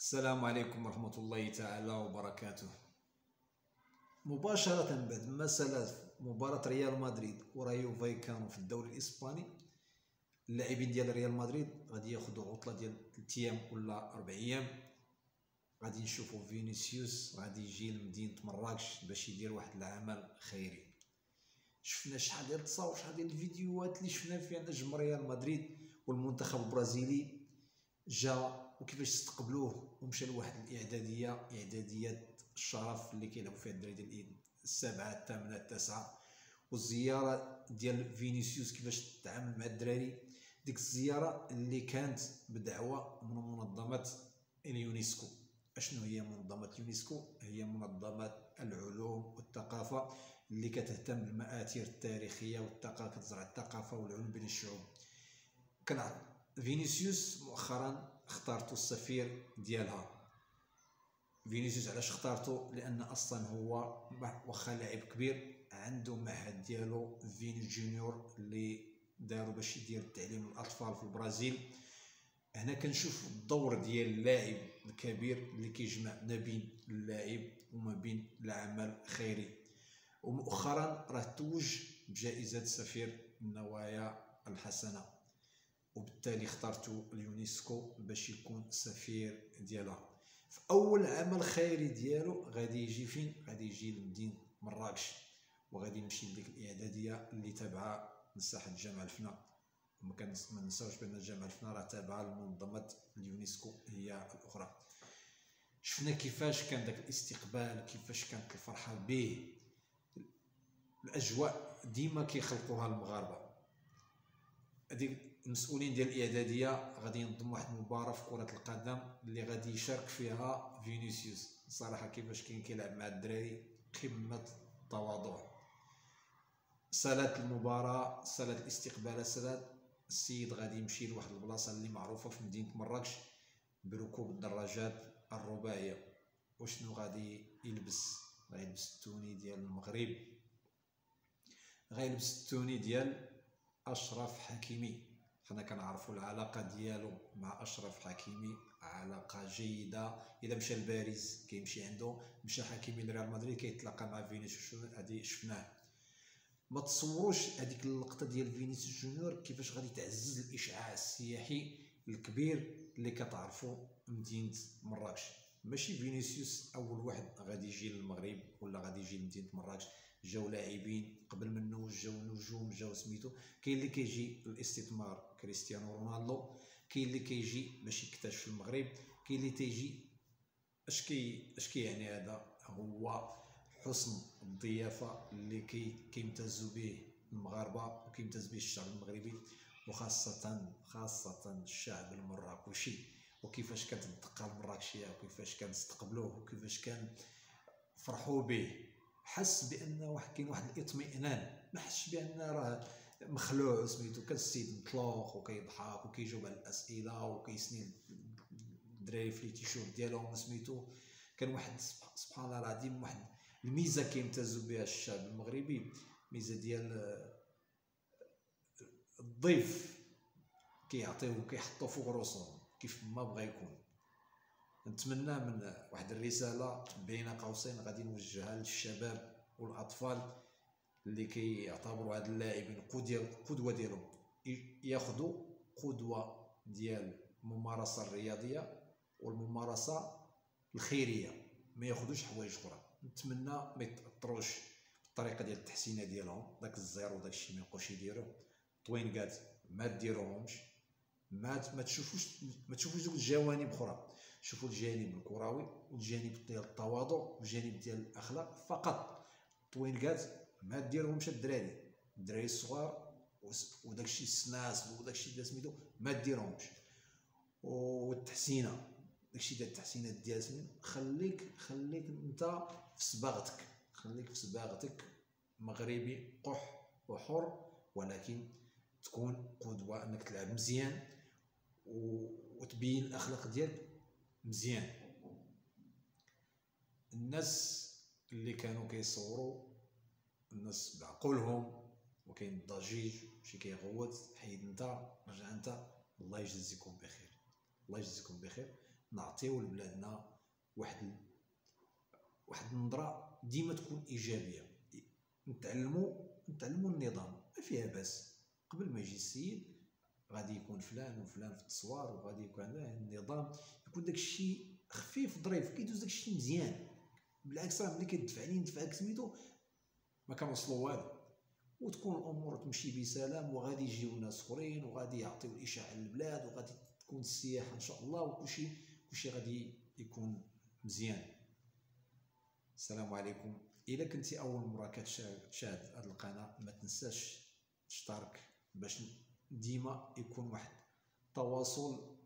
السلام عليكم ورحمة الله تعالى وبركاته. مباشرة بعد ما سالات مباراة ريال مدريد ورايو فايكانو في الدوري الإسباني، اللاعبين ديال ريال مدريد غادي ياخذوا عطلة ديال 3 أيام ولا 4 أيام. غادي نشوفوا فينيسيوس غادي يجي لمدينة مراكش باش يدير واحد العمل خيري. شفنا شحال ديال التصاور، شحال ديال الفيديوهات اللي شفنا فيها نجم ريال مدريد والمنتخب البرازيلي جا وكيفاش استقبلوه ومشى لواحد اعداديات الشرف اللي كيلعبوا فيها الدراري ديال السبعه الثامنه التاسعه. والزياره ديال فينيسيوس كيفاش تعامل مع الدراري، ديك الزياره اللي كانت بدعوه من منظمه اليونسكو. اشنو هي منظمه اليونسكو؟ هي منظمه العلوم والثقافه اللي كتهتم بالمآثير التاريخيه والثقافه، كتزرع الثقافه والعلوم بين الشعوب. كان فينيسيوس مؤخرا اختارته السفير ديالها. فينيسيوس علاش اختارته؟ لان اصلا هو واخا لاعب كبير عنده معهد ديالو فيني جونيور اللي داروا باش يدير التعليم للاطفال في البرازيل. هنا كنشوف الدور ديال اللاعب الكبير اللي كيجمع ما بين اللاعب وما بين العمل الخيري. ومؤخرا راه توج بجائزه سفير النوايا الحسنه، وبالتالي اخترت اليونسكو باش يكون سفير ديالها. في اول عمل خيري ديالو غادي يجي فين؟ غادي يجي لمدينه مراكش، وغادي يمشي لديك الاعداديه اللي تابعه لساحه جامع الفنا. ما نساوش بان جامع الفنا راه تابعه لمنظمه اليونسكو هي الاخرى. شفنا كيفاش كان داك الاستقبال، كيفاش كانت الفرحه به. الاجواء ديما كيخلقوها المغاربه. هذيك المسؤولين ديال الاعداديه غادي ينظموا واحد المباراه في كره القدم اللي غادي يشارك فيها فينيسيوس. صراحه كيفاش كيلعب مع الدراري قمه التواضع. سالات المباراه، سالات الاستقبال، سالات السيد غادي يمشي لواحد البلاصه اللي معروفه في مدينه مراكش بركوب الدراجات الرباعيه. وشنو غادي يلبس؟ غيلبس التوني ديال المغرب، غيلبس التوني ديال أشرف حكيمي. حنا كنعرفوا العلاقه ديالو مع أشرف حكيمي علاقه جيده. اذا مشى لباريس كيمشي عنده، مشى حكيمي لريال مدريد كيتلاقى مع فينيسيوس. هذه شفناه. ما تصوروش هذيك اللقطه ديال فينيسيوس جونيور كيفاش غادي تعزز الاشعاع السياحي الكبير اللي كتعرفوا مدينه مراكش. ماشي فينيسيوس اول واحد غادي يجي للمغرب ولا غادي يجي لمدينه مراكش، جاو لاعبين قبل منه، جاو نجوم، جاو سميتو. كاين اللي كيجي للاستثمار كريستيانو رونالدو، كاين اللي كيجي باش يكتشف المغرب، كاين اللي تيجي اش كيعني. هذا هو حسن الضيافه اللي كيمتازوا به المغاربه وكيمتاز به الشعب المغربي، وخاصه الشعب المراكشي. وكيفاش كانت الدقه المراكشيه وكيفاش كانوا استقبلوه وكيفاش كان فرحوا به. حس بان كاين واحد الاطمئنان، ما حسش بان راه مخلوع سميتو. كان السيد مطلوق وكيضحك وكيجاوب على الاسئله وكيسني الدراري في التيشيرت ديالهم سميتو. كان واحد سبحان الله العظيم واحد الميزه كيمتازوا بها الشعب المغربي، ميزه ديال الضيف كيعطيوه كيحطوه فوق راسهم كيف ما بغى يكون. نتمنى من واحد الرساله بين قوسين غادي نوجهها للشباب والاطفال اللي كيعتبروا هاد اللاعبين قدوه ديالهم، ياخذوا قدوه ديال الممارسه الرياضيه والممارسه الخيريه، ما ياخذوش حوايج اخرى. نتمنى ما يتاثروش بالطريقه ديال التحسينه ديالهم. داك الزيرو وداك الشيء ما يبقاوش يديروه. طوينكات ما ديروهمش. ما تشوفوش دوك الجوانب اخرى. شوفوا الجانب الكروي والجانب ديال التواضع والجانب ديال الاخلاق فقط. طوينكات ما ديروهمش الدراري الصغار وداك الشيء السناس وداك الشيء ديال سميتو ما ديروهمش. والتحسينه داكشي ديال التحسينات ديال سميتو خليك انت في صباغتك، خليك في صباغتك مغربي قح وحر، ولكن تكون قدوه انك تلعب مزيان وتبين الاخلاق ديالك مزيان. الناس اللي كانوا كيصوروا الناس بعقولهم وكاين الضجيج شي كيغوت، حيد انت رجع انت. الله يجزيكم بخير، الله يجزيكم بخير. نعطيو لبلادنا واحد النظره ديما تكون ايجابيه. نتعلموا النظام، ما فيها باس. قبل ما يجي السيد غادي يكون فلان وفلان في التصوار، وغادي يكون النظام، يكون داك الشيء خفيف ظريف، كيدوز داك الشيء مزيان. بالعكس راه ملي كيدفع لي ندفعك سميتو ما كنوصلوا والو، وتكون الامور تمشي بسلام، وغادي يجيو ناس اخرين وغادي يعطيو الاشاعه للبلاد، وغادي تكون السياحه ان شاء الله، وكلشي غادي يكون مزيان. السلام عليكم. الا كنتي اول مره كتشاهد هذه القناه، ما تنساش تشترك باش ديما يكون واحد التواصل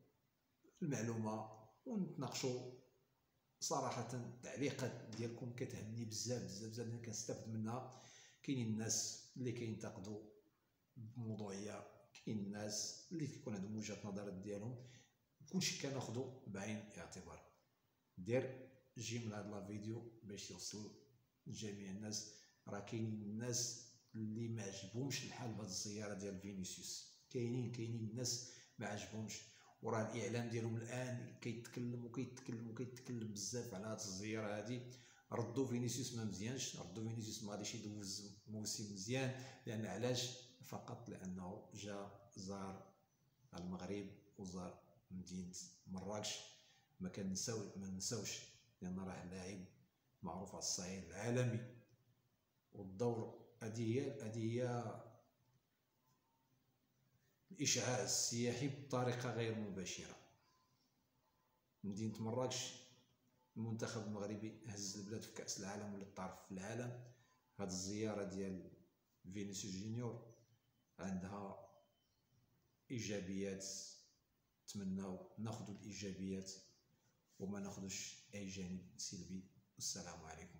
المعلومه، ونتناقشوا. صراحه التعليقات ديالكم كتهمني بزاف بزاف بزاف، انا كنستافد منها. كاينين الناس اللي كينتقدوا بموضوعيه، كاين الناس اللي كيكون عندهم وجهه نظر ديالهم، كلشي كناخذو بعين الاعتبار. دير جي من هذا الفيديو باش يوصل لجميع الناس. راه كاينين الناس اللي ما عجبهمش الحال بهذه الزياره ديال فينيسيوس، كاينين الناس ما عجبهمش، وراه الاعلام ديالهم الان كيتكلم بزاف على هذه الزياره هذه. ردوا فينيسيوس ما مزيانش، ردوا فينيسيوس ما غاديش يدوز موسم مزيان. لان علاش؟ فقط لانه جا زار المغرب وزار مدينه مراكش. ما نساوش، لان راه لاعب معروف على الصعيد العالمي. والدور هذه هي الاشعاع السياحي بطريقه غير مباشره. مدينه مراكش، المنتخب المغربي هز البلاد في كاس العالم، ولا الطرف في العالم. هذه الزياره ديال فينيسيوس جونيور عندها ايجابيات، نتمناو ناخذ الايجابيات وما ناخذوش اي جانب سلبي. والسلام عليكم.